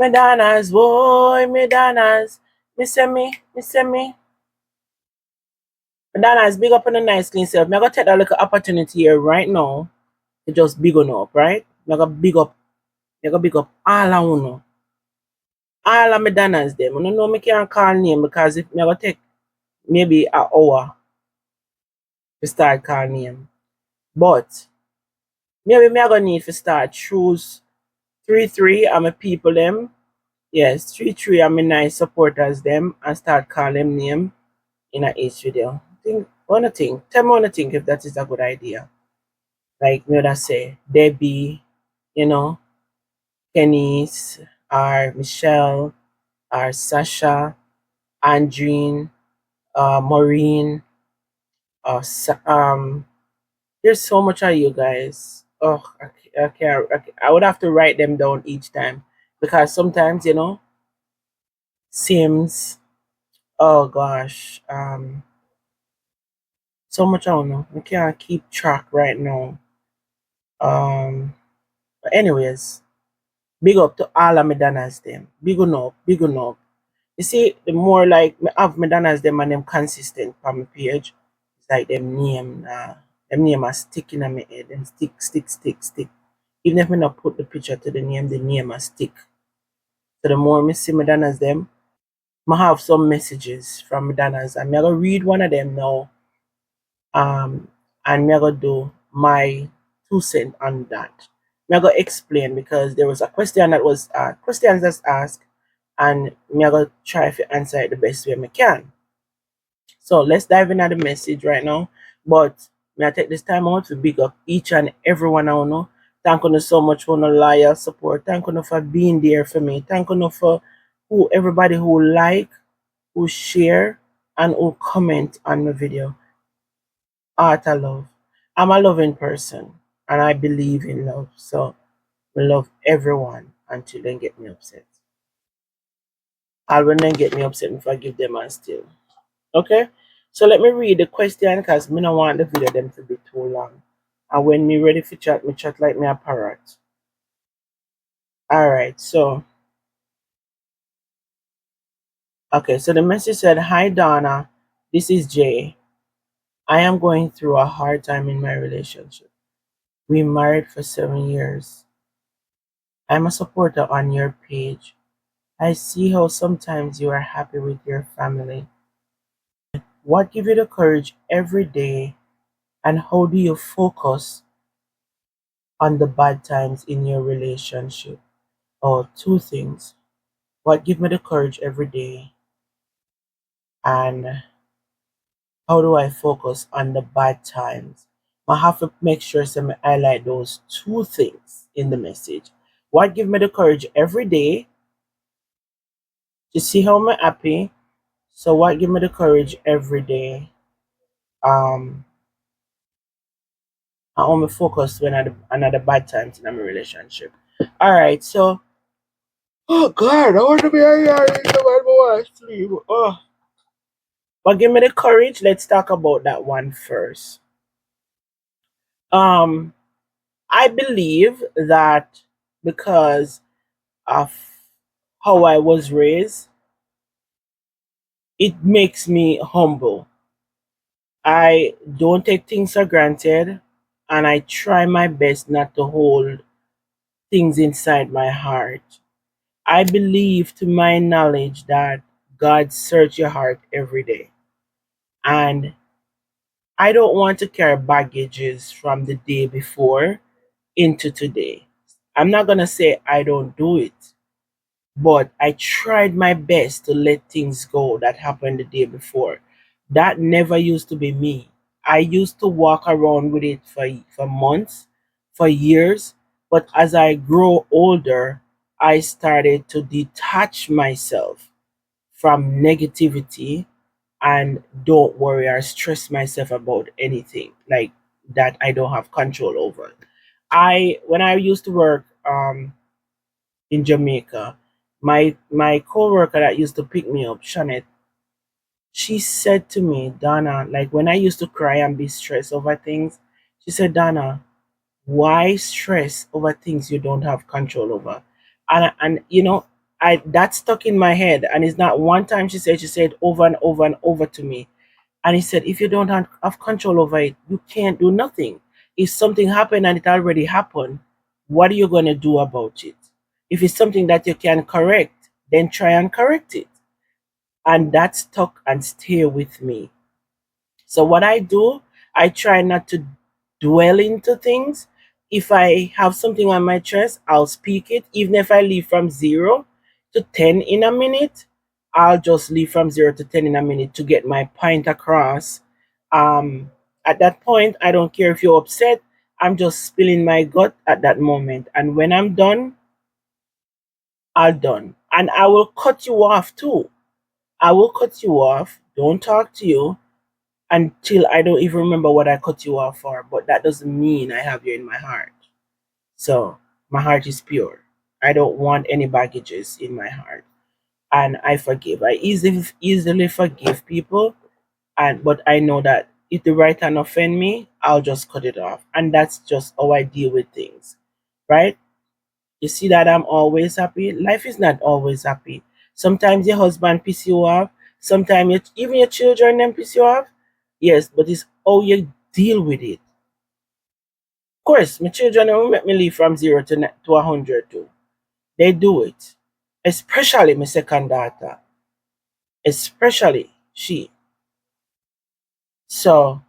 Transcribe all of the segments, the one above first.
Madonna's boy, Madonna's. Me say me. Madonna's big up on the nice clean self. Me gonna take that little opportunity here right now to just big on up, right? Me gonna big up all I know. All of Madonna's them. I don't know me can't call name because if me gonna take maybe an hour to start call name. But maybe me gonna need to start choose 3 I'm a people them. Yes, 3 I'm a nice supporters them and start calling them name in each video. Wanna think. Tell me wanna think if that is a good idea. Like me would say Debbie, you know, Kenny's, or Michelle, or Sasha, Andrine, Maureen, there's so much of you guys. Oh, I would have to write them down each time because sometimes, Sims. Oh gosh, so much I don't know. I can't keep track right now. But anyways, big up to all of Madonna's them. Big on up. You see, the more like me have Madonna's them and them consistent on my page, it's like them name are sticking on my head and stick. Even if me not put the picture to the name are stick. So the more me see Madonna's them, I have some messages from Madonna's and I'm gonna read one of them now. And I'm gonna do my 2 cents on that. I'm gonna explain because there was a question that was questions that's asked and I'm gonna try to answer it the best way I can. So let's dive into the message right now. But may I take this time out to big up each and every one I know. Thank you so much for the loyal support. Thank you for being there for me. Thank you for everybody who like, who share, and who comment on the video. Art I love. I'm a loving person and I believe in love. So I love everyone until they get me upset. I will then get me upset if I give them a still. Okay? So let me read the question because me don't want the video them to be too long. And when me ready for chat, me chat like me a parrot. Alright, so okay, so the message said, "Hi Donna, this is Jay. I am going through a hard time in my relationship. We married for 7 years. I'm a supporter on your page. I see how sometimes you are happy with your family. What gives you the courage every day and how do you focus on the bad times in your relationship?" Oh, 2 things. What gives me the courage every day and how do I focus on the bad times? I have to make sure some highlight those 2 things in the message. What gives me the courage every day to see how I'm happy? So what gives me the courage every day? I only focus when another bad times in my relationship. All right, so oh God, I want to be here. I want to sleep. Oh, but give me the courage. Let's talk about that one first. Um, I believe that because of how I was raised, it makes me humble. I don't take things for granted, and I try my best not to hold things inside my heart. I believe to my knowledge that God search your heart every day. And I don't want to carry baggages from the day before into today. I'm not going to say I don't do it, but I tried my best to let things go that happened the day before. That never used to be me. I used to walk around with it for months, for years, but as I grow older, I started to detach myself from negativity and don't worry or stress myself about anything like that I don't have control over. I when I used to work in Jamaica, my coworker that used to pick me up, Shanette, she said to me, "Donna, like when I used to cry and be stressed over things, she said, Donna, why stress over things you don't have control over?" And I that stuck in my head, and it's not one time she said over and over and over to me. And he said, if you don't have control over it, you can't do nothing. If something happened and it already happened, what are you gonna do about it? If it's something that you can correct, then try and correct it. And that stuck and stay with me. So what I do, I try not to dwell into things. If I have something on my chest, I'll speak it. Even if I leave from 0 to 10 in a minute, I'll just leave from 0 to 10 in a minute to get my point across. Um, at that point, I don't care if you're upset. I'm just spilling my gut at that moment. And when I'm done, I'm done. And I will cut you off too. I will cut you off. Don't talk to you until I don't even remember what I cut you off for. But that doesn't mean I have you in my heart. So my heart is pure. I don't want any baggages in my heart. And I forgive. I easily forgive people. And but I know that if the right hand offend me, I'll just cut it off. And that's just how I deal with things. Right? You see that I'm always happy. Life is not always happy. Sometimes your husband piss you off. Sometimes even your children them piss you off. Yes, but it's how you deal with it. Of course, my children will make me leave from 0 to 100 too. They do it. Especially my second daughter. Especially she. So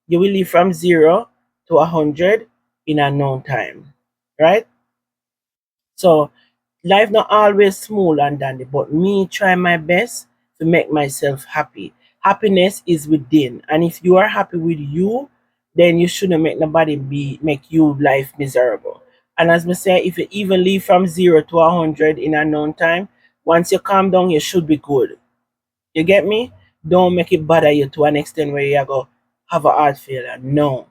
you will leave from 0 to 100 in a known time. Right? So life not always smooth and dandy, but me try my best to make myself happy. Happiness is within, and if you are happy with you, then you shouldn't make nobody be make you life miserable. And as me say, if you even leave from 0 to 100 in a known time, once you calm down, you should be good. You get me? Don't make it bother you to an extent where you go have a heart failure. No,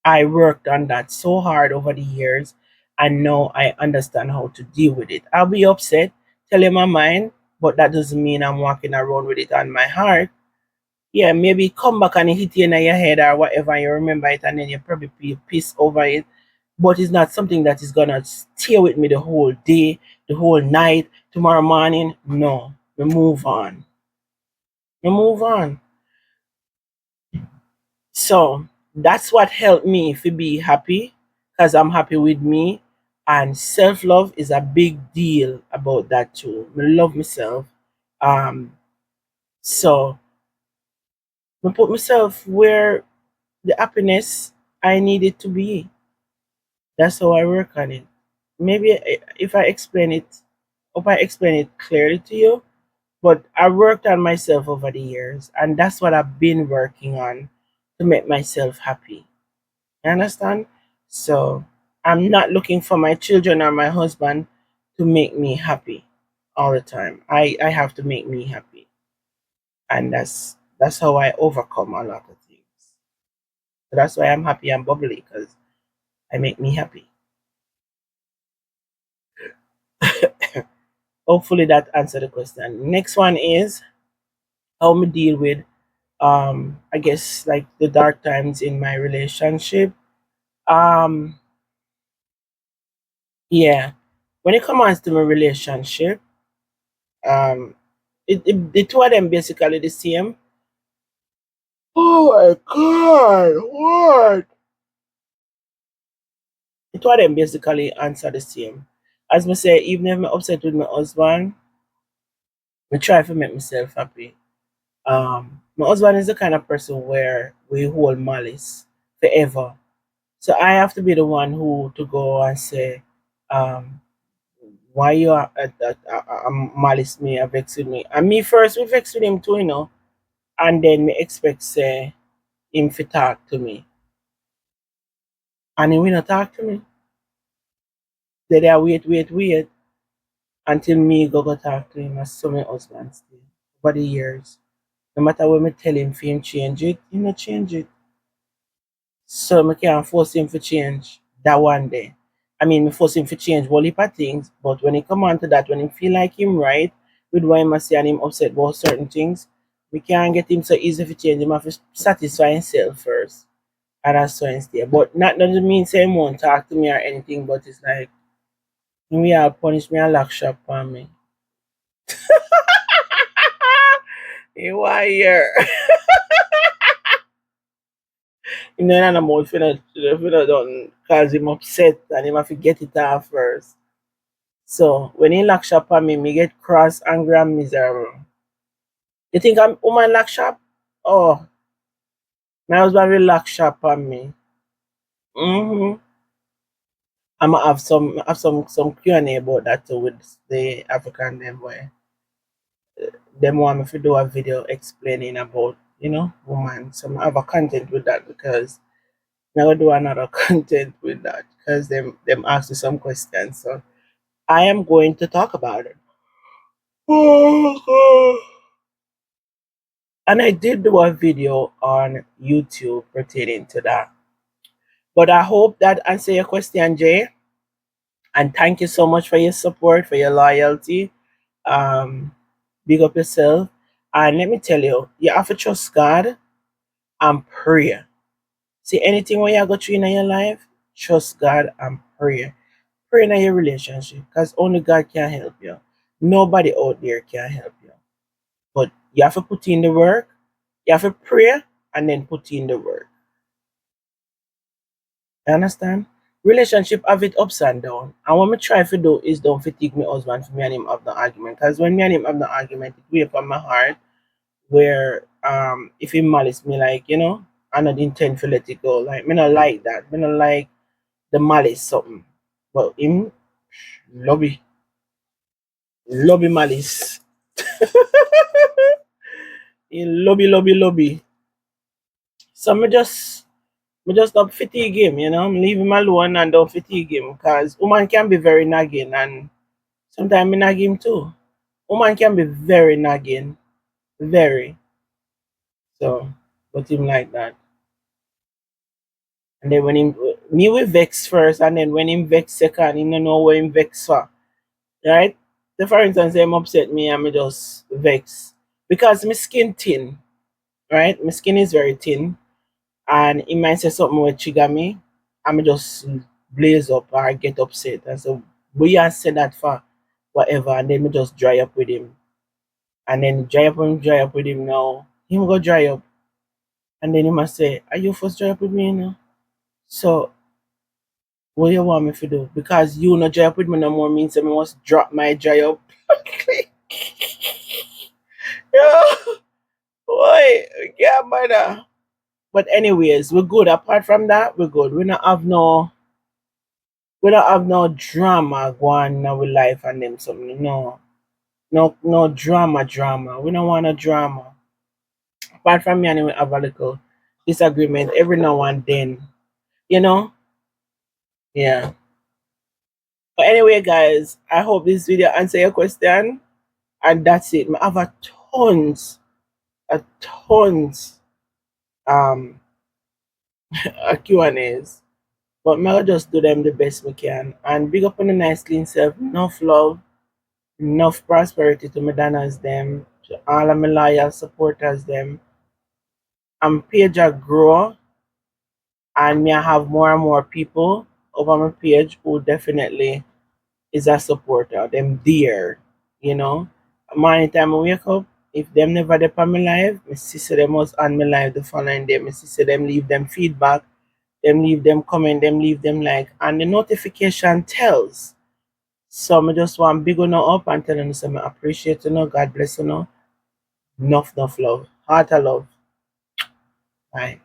I worked on that so hard over the years, and now I understand how to deal with it. I'll be upset, tell you my mind, but that doesn't mean I'm walking around with it on my heart. Yeah, maybe come back and it hit you in your head or whatever, and you remember it, and then you probably feel pissed over it. But it's not something that is gonna stay with me the whole day, the whole night, tomorrow morning. No, we move on. We move on. So that's what helped me to be happy because I'm happy with me. And self love is a big deal about that too. I love myself. Um, so I put myself where the happiness I need it to be. That's how I work on it. Maybe if I explain it, hope I explain it clearly to you. But I worked on myself over the years, and that's what I've been working on to make myself happy. You understand? So I'm not looking for my children or my husband to make me happy all the time. I have to make me happy. And that's how I overcome a lot of things. So that's why I'm happy and bubbly because I make me happy. Hopefully that answered the question. Next one is how me deal with I guess like the dark times in my relationship. Um yeah. When it comes to my relationship, um the two of them basically the same. Oh my god, what? The two of them basically answer the same. As me say, even if I'm upset with my husband, I try to make myself happy. My husband is the kind of person where we hold malice forever. So I have to be the one who to go and say, um, why you are malice me, vex with me. And me first we vex with him too, and then me expect say him to talk to me. And he will not talk to me. They there wait until me go talk to him as so my husband still over the years. No matter what me tell him for him change it, he not change it. So I can't force him to change that one day. I mean me force him to change whole heap of things, but when he come on to that, when he feel like him right with what him a say and him upset about certain things, we can't get him so easy to change him have to satisfy himself first. And that's why he's there. But not doesn't mean say he won't talk to me or anything, but it's like Me all punish me and lock shop on me. You are here. You know, and I'm out finna done cause him upset and him have to get it off first. So when he lock shop on me, me get cross, angry, and miserable. You think I'm woman lock shop? Oh, my husband will lock shop on me. Mm-hmm. I'ma have some Q&A about that too with the African them where them want me to do a video explaining about, woman. So I have a content with that because I'm gonna do another content with that because them ask me some questions. So I am going to talk about it. And I did do a video on YouTube pertaining to that. But I hope that answer your question, Jay. And thank you so much for your support, for your loyalty. Um, Big up yourself. And let me tell you, you have to trust God and pray. See anything when you go through in your life, trust God and pray. Pray in your relationship because only God can help you. Nobody out there can help you. But you have to put in the work, you have to pray and then put in the work. You understand? Relationship have it ups and down. And what me try to do is don't fatigue my husband for me and him have the argument. Because when me and him have the argument, it weigh upon my heart where if he malice me like, I not intend to let it go. Like me not like that. Me not like the malice something. But him lobby. Lobby malice. He lobby. So me just don't fatigue him, leave him alone and don't fatigue him because woman can be very nagging and sometimes me nag him too. Woman can be very nagging, very. So, but him like that. And then when him, me will vex first and then when him vex second, he don't know what him vex for. Right? So for instance, him upset me and me just vex. Because my skin thin, right? My skin is very thin and he might say something will trigger me, I'm just blaze up or get upset. And so we have said that for whatever, and then we just dry up with him. And then dry up with him now. Him go dry up. And then he must say, are you first dry up with me now? So what you want me to do? Because you not dry up with me no more means I must drop my dry up. Yeah, boy, yeah, brother. But anyways, we're good. Apart from that, we're good. We don't have no drama going on in our life and them something. No. No drama. We don't want a drama. Apart from me and we have a little disagreement every now and then. You know? Yeah. But anyway, guys, I hope this video answer your question. And that's it. I have a tons um Q&As. But I'll just do them the best we can. And big up on the nice clean self. Enough love, enough prosperity to my donors them, to all of my loyal supporters them. I'm page a grow and me I have more and more people over my page who definitely is a supporter. Them there, you know. Morning time I wake up, if them never dey on my live, my sister them was on my live the following day. My sister them leave them feedback, them leave them comment, them leave them like, and the notification tells. So I just want big on up and telling you some appreciate God bless you. Enough love. Heart of love. Bye.